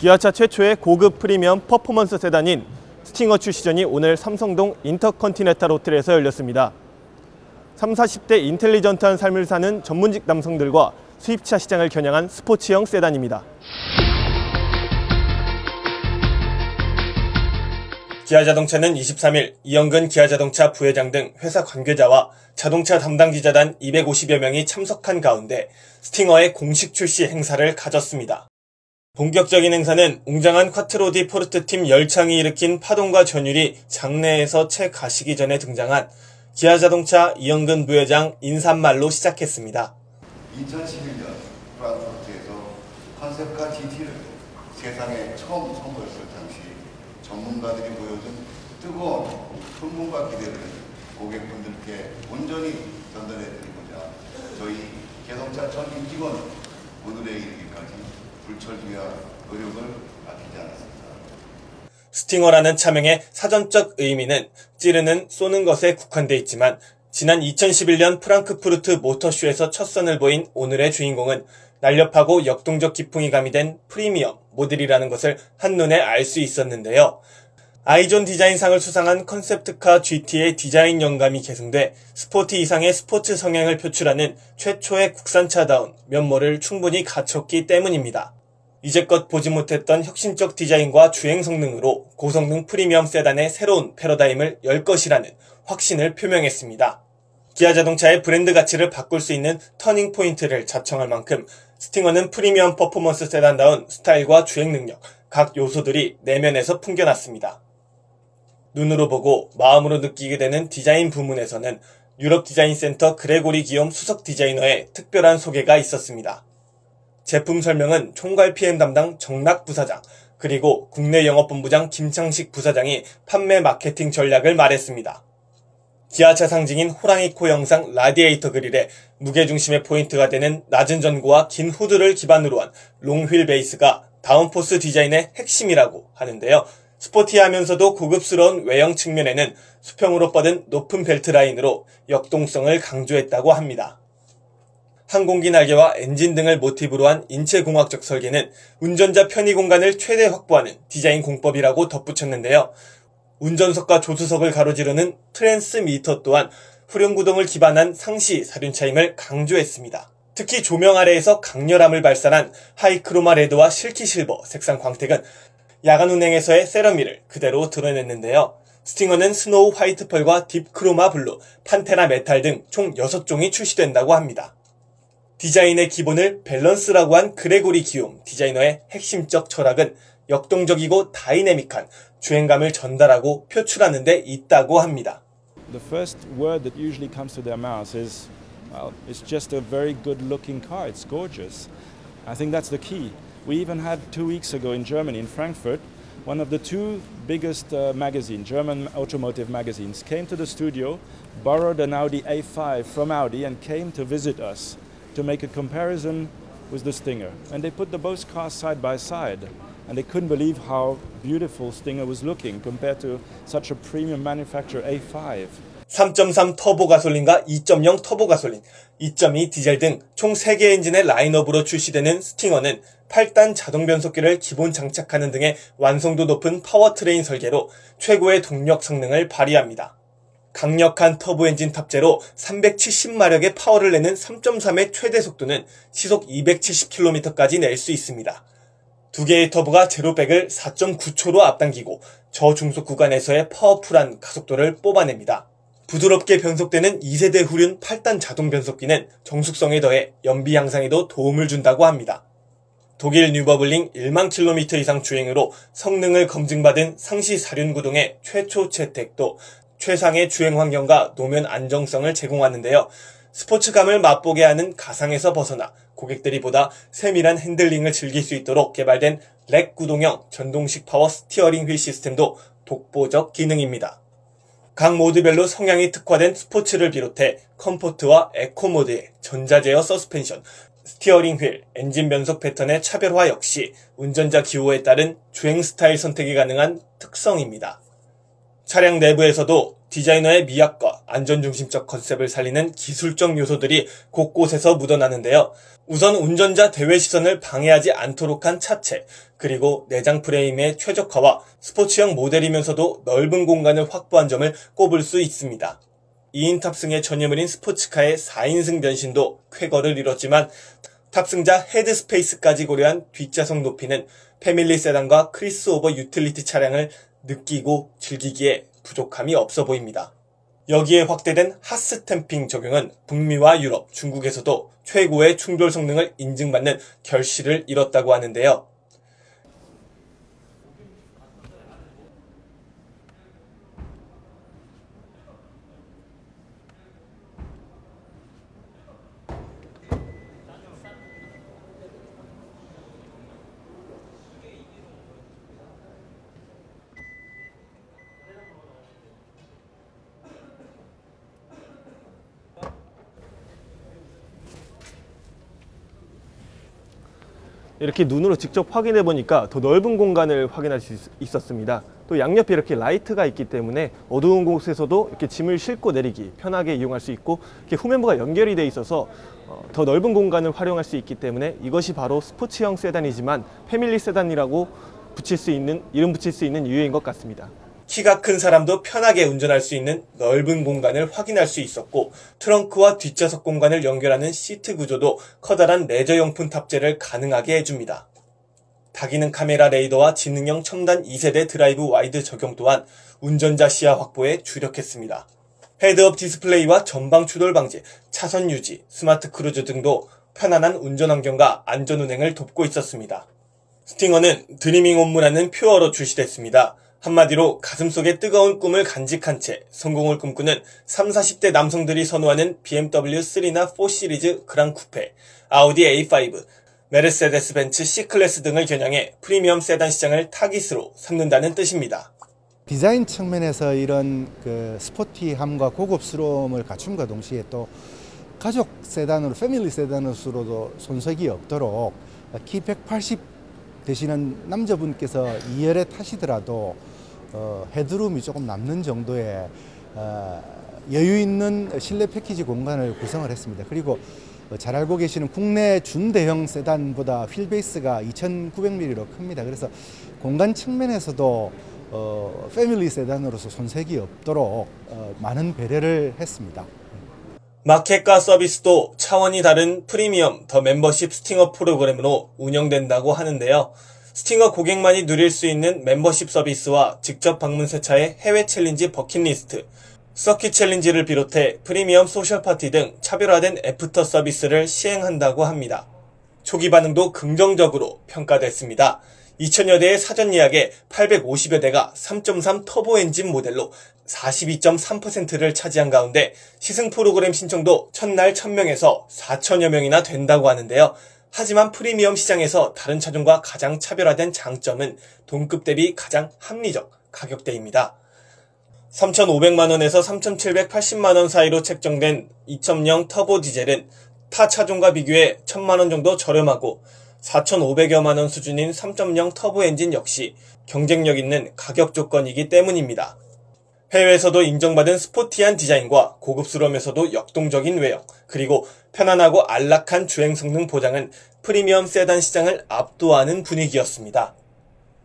기아차 최초의 고급 프리미엄 퍼포먼스 세단인 스팅어 출시전이 오늘 삼성동 인터컨티넨탈 호텔에서 열렸습니다. 30, 40대 인텔리전트한 삶을 사는 전문직 남성들과 수입차 시장을 겨냥한 스포츠형 세단입니다. 기아자동차는 23일 이영근 기아자동차 부회장 등 회사 관계자와 자동차 담당 기자단 250여 명이 참석한 가운데 스팅어의 공식 출시 행사를 가졌습니다. 본격적인 행사는 웅장한 콰트로디 포르트팀 열창이 일으킨 파동과 전율이 장내에서 채 가시기 전에 등장한 기아자동차 이영근 부회장 인사말로 시작했습니다. 2011년 프랑크푸르트에서 컨셉카 GT를 세상에 처음 선보였을 당시 전문가들이 보여준 뜨거운 흥분과 기대를 고객분들께 온전히 전달해드리고자 저희 자동차 전 임직원 오늘에 이르기까지 불철주야 노력을 아끼지 않았습니다. 스팅어라는 차명의 사전적 의미는 찌르는, 쏘는 것에 국한돼 있지만 지난 2011년 프랑크푸르트 모터쇼에서 첫 선을 보인 오늘의 주인공은 날렵하고 역동적 기풍이 가미된 프리미엄 모델이라는 것을 한눈에 알 수 있었는데요. 아이존 디자인상을 수상한 컨셉트카 GT의 디자인 영감이 계승돼 스포티 이상의 스포츠 성향을 표출하는 최초의 국산차다운 면모를 충분히 갖췄기 때문입니다. 이제껏 보지 못했던 혁신적 디자인과 주행 성능으로 고성능 프리미엄 세단의 새로운 패러다임을 열 것이라는 확신을 표명했습니다. 기아자동차의 브랜드 가치를 바꿀 수 있는 터닝 포인트를 자청할 만큼 스팅어는 프리미엄 퍼포먼스 세단다운 스타일과 주행 능력, 각 요소들이 내면에서 풍겨났습니다. 눈으로 보고 마음으로 느끼게 되는 디자인 부문에서는 유럽 디자인 센터 그레고리 기욤 수석 디자이너의 특별한 소개가 있었습니다. 제품 설명은 총괄 PM 담당 정락 부사장, 그리고 국내 영업본부장 김창식 부사장이 판매 마케팅 전략을 말했습니다. 기아차 상징인 호랑이코 형상 라디에이터 그릴에 무게중심의 포인트가 되는 낮은 전고와 긴 후드를 기반으로 한 롱휠 베이스가 다운포스 디자인의 핵심이라고 하는데요. 스포티하면서도 고급스러운 외형 측면에는 수평으로 뻗은 높은 벨트 라인으로 역동성을 강조했다고 합니다. 항공기 날개와 엔진 등을 모티브로 한 인체공학적 설계는 운전자 편의 공간을 최대 확보하는 디자인 공법이라고 덧붙였는데요. 운전석과 조수석을 가로지르는 트랜스미터 또한 후륜구동을 기반한 상시 사륜차임을 강조했습니다. 특히 조명 아래에서 강렬함을 발산한 하이크로마 레드와 실키 실버 색상 광택은 야간 운행에서의 세련미를 그대로 드러냈는데요. 스팅어는 스노우 화이트 펄과 딥 크로마 블루, 판테나 메탈 등 총 6종이 출시된다고 합니다. 디자인의 기본을 밸런스라고 한 그레고리 기욤 디자이너의 핵심적 철학은 역동적이고 다이내믹한 주행감을 전달하고 표출하는 데 있다고 합니다. The first word that usually comes to their mouth is, well, it's just a very good-looking car. It's gorgeous. I think that's the key. We even had 2 weeks ago in Germany, in Frankfurt, one of the two biggest magazines, German automotive magazines, came to the studio, borrowed an Audi A5 from Audi and came to visit us to make a comparison with the Stinger. And they put the both cars side by side. And they couldn't believe how beautiful Stinger was looking compared to such a premium manufacturer A5. 3.3 터보 가솔린과 2.0 터보 가솔린, 2.2 디젤 등 총 3개 엔진의 라인업으로 출시되는 스팅어는 8단 자동 변속기를 기본 장착하는 등의 완성도 높은 파워트레인 설계로 최고의 동력 성능을 발휘합니다. 강력한 터보 엔진 탑재로 370마력의 파워를 내는 3.3의 최대 속도는 시속 270km까지 낼 수 있습니다. 두 개의 터보가 제로백을 4.9초로 앞당기고 저중속 구간에서의 파워풀한 가속도를 뽑아냅니다. 부드럽게 변속되는 2세대 후륜 8단 자동 변속기는 정숙성에 더해 연비 향상에도 도움을 준다고 합니다. 독일 뉴버블링 1만 킬로미터 이상 주행으로 성능을 검증받은 상시 사륜 구동의 최초 채택도 최상의 주행 환경과 노면 안정성을 제공하는데요. 스포츠감을 맛보게 하는 가상에서 벗어나 고객들이 보다 세밀한 핸들링을 즐길 수 있도록 개발된 렉 구동형 전동식 파워 스티어링 휠 시스템도 독보적 기능입니다. 각 모드별로 성향이 특화된 스포츠를 비롯해 컴포트와 에코 모드의 전자제어 서스펜션, 스티어링 휠, 엔진 변속 패턴의 차별화 역시 운전자 기호에 따른 주행 스타일 선택이 가능한 특성입니다. 차량 내부에서도 디자이너의 미학과 안전중심적 컨셉을 살리는 기술적 요소들이 곳곳에서 묻어나는데요. 우선 운전자 대외 시선을 방해하지 않도록 한 차체, 그리고 내장 프레임의 최적화와 스포츠형 모델이면서도 넓은 공간을 확보한 점을 꼽을 수 있습니다. 2인 탑승의 전유물인 스포츠카의 4인승 변신도 쾌거를 이뤘지만 탑승자 헤드 스페이스까지 고려한 뒷좌석 높이는 패밀리 세단과 크리스오버 유틸리티 차량을 느끼고 즐기기에 부족함이 없어 보입니다. 여기에 확대된 핫스탬핑 적용은 북미와 유럽, 중국에서도 최고의 충돌 성능을 인증받는 결실을 이뤘다고 하는데요. 이렇게 눈으로 직접 확인해 보니까 더 넓은 공간을 확인할 수 있었습니다. 또 양옆에 이렇게 라이트가 있기 때문에 어두운 곳에서도 이렇게 짐을 싣고 내리기 편하게 이용할 수 있고, 이렇게 후면부가 연결이 돼 있어서 더 넓은 공간을 활용할 수 있기 때문에 이것이 바로 스포츠형 세단이지만 패밀리 세단이라고 이름 붙일 수 있는 이유인 것 같습니다. 키가 큰 사람도 편하게 운전할 수 있는 넓은 공간을 확인할 수 있었고, 트렁크와 뒷좌석 공간을 연결하는 시트 구조도 커다란 레저용품 탑재를 가능하게 해줍니다. 다기능 카메라 레이더와 지능형 첨단 2세대 드라이브 와이드 적용 또한 운전자 시야 확보에 주력했습니다. 헤드업 디스플레이와 전방 추돌 방지, 차선 유지, 스마트 크루즈 등도 편안한 운전 환경과 안전 운행을 돕고 있었습니다. 스팅어는 드리밍 홈이라는 표어로 출시됐습니다. 한마디로 가슴속에 뜨거운 꿈을 간직한 채 성공을 꿈꾸는 30, 40대 남성들이 선호하는 BMW 3나 4 시리즈 그랑 쿠페, 아우디 A5, 메르세데스 벤츠 C클래스 등을 겨냥해 프리미엄 세단 시장을 타깃으로 삼는다는 뜻입니다. 디자인 측면에서 이런 스포티함과 고급스러움을 갖춤과 동시에 또 가족 세단으로, 패밀리 세단으로도 손색이 없도록 키 180 되시는 남자분께서 2열에 타시더라도 헤드룸이 조금 남는 정도의 여유 있는 실내 패키지 공간을 구성을 했습니다. 그리고 잘 알고 계시는 국내 준대형 세단보다 휠베이스가 2,900mm로 큽니다. 그래서 공간 측면에서도 패밀리 세단으로서 손색이 없도록 많은 배려를 했습니다. 마켓과 서비스도 차원이 다른 프리미엄 더 멤버십 스팅어 프로그램으로 운영된다고 하는데요. 스팅어 고객만이 누릴 수 있는 멤버십 서비스와 직접 방문 세차의 해외 챌린지 버킷리스트, 서킷 챌린지를 비롯해 프리미엄 소셜 파티 등 차별화된 애프터 서비스를 시행한다고 합니다. 초기 반응도 긍정적으로 평가됐습니다. 2000여 대의 사전 예약에 850여 대가 3.3 터보 엔진 모델로 42.3%를 차지한 가운데 시승 프로그램 신청도 첫날 1000명에서 4000여 명이나 된다고 하는데요. 하지만 프리미엄 시장에서 다른 차종과 가장 차별화된 장점은 동급 대비 가장 합리적 가격대입니다. 3,500만원에서 3,780만원 사이로 책정된 2.0 터보 디젤은 타 차종과 비교해 1,000만원 정도 저렴하고 4,500여만원 수준인 3.0 터보 엔진 역시 경쟁력 있는 가격 조건이기 때문입니다. 해외에서도 인정받은 스포티한 디자인과 고급스러우면서도 역동적인 외형, 그리고 편안하고 안락한 주행 성능 보장은 프리미엄 세단 시장을 압도하는 분위기였습니다.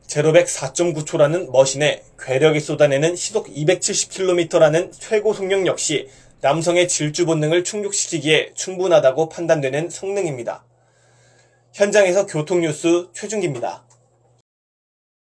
제로백 4.9초라는 머신에 괴력이 쏟아내는 시속 270km라는 최고 속력 역시 남성의 질주 본능을 충족시키기에 충분하다고 판단되는 성능입니다. 현장에서 교통뉴스 최준기입니다.